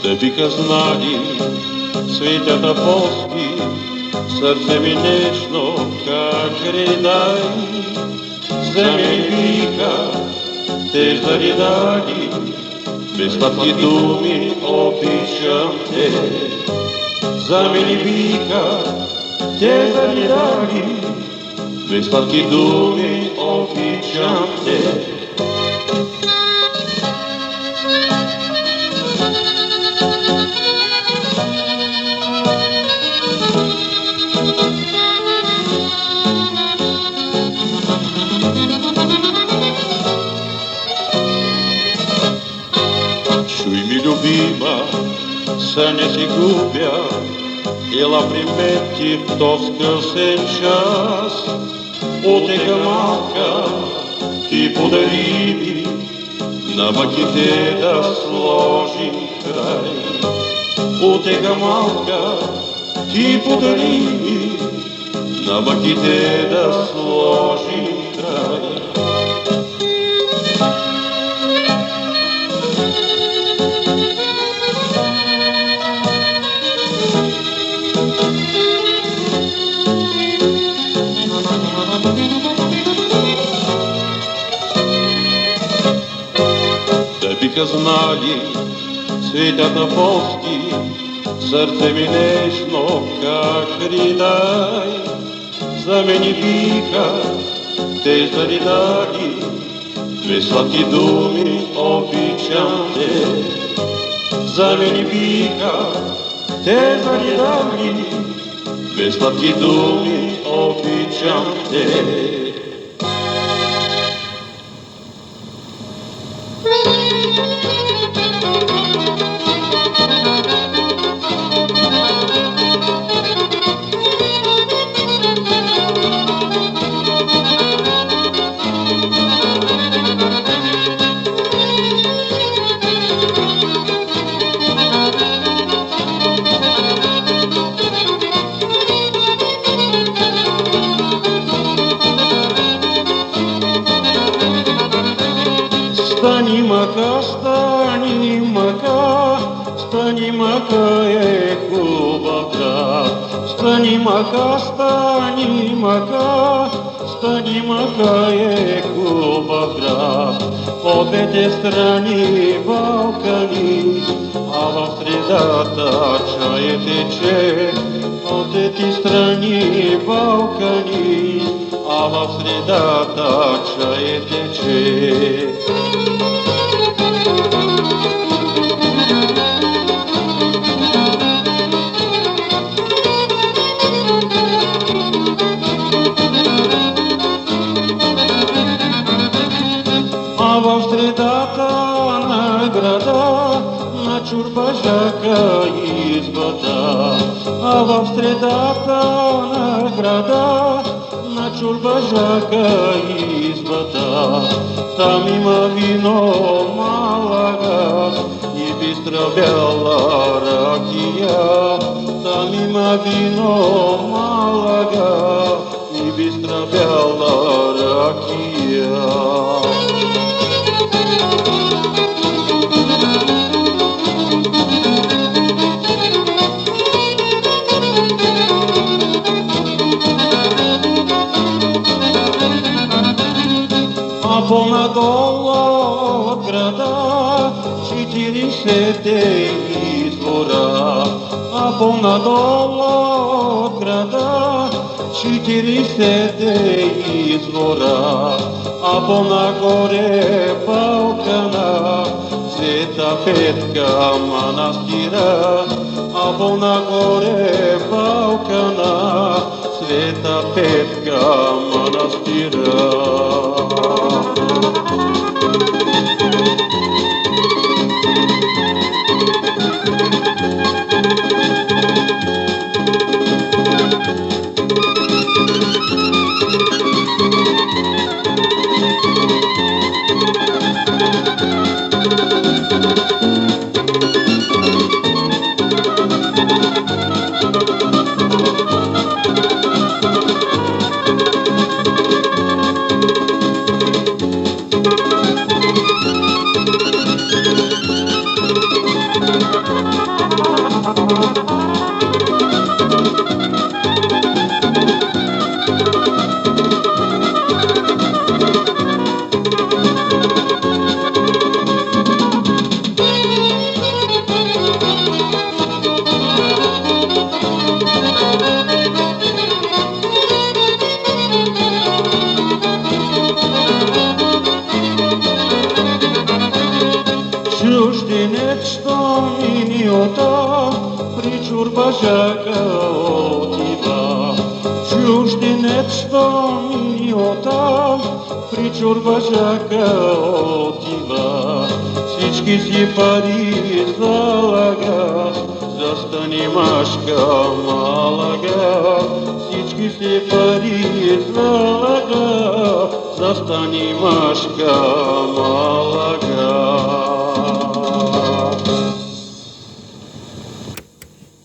Да биха знали светят апостоли, сърце ми нежно, как ридай. За мен вика, те заридали, без сладки думи обичам те. За мен вика, те заридали, без сладки думи обичам те. Чуй ми, любима, са не си губя, ела при мен ти в този късен час. Отека малка ти подари ми, на мъките да сложим край. Отека малка ти подари ми, на мъките да сложим край. Да биха знали светят апостоли, сърце ми нежно, как ридай. За мене биха, те заридали, без сладки думи обичам те. За мене биха, те заридали, без сладки думи обичам те. Стани мака, стани мака, стани мака е хубав град. Стани мака, стани мака, стани мака е хубав град. От двете страни Балкани, а в средата чая тече. От двете страни Балкани, а в средата чая тече. А в средата на града, на чорбаджака избата. А в средата на града, на чорбаджака избата. Там има вино Малага и бистра бяла ракия. Там има вино Малага и бистра бяла ракия. А по-надолу от града 40 извора. А по-надолу от града 40 извора. А по-нагоре Балкана Света Петка манастира. А по-нагоре Балкана Света Петка манастира. чужденец, що миниота при чурбажака отива. Чужденец, що миниота при чурбажака отива. Всички си пари залага, застани Машка Малага. Всички си пари залага, застани Машка Малага.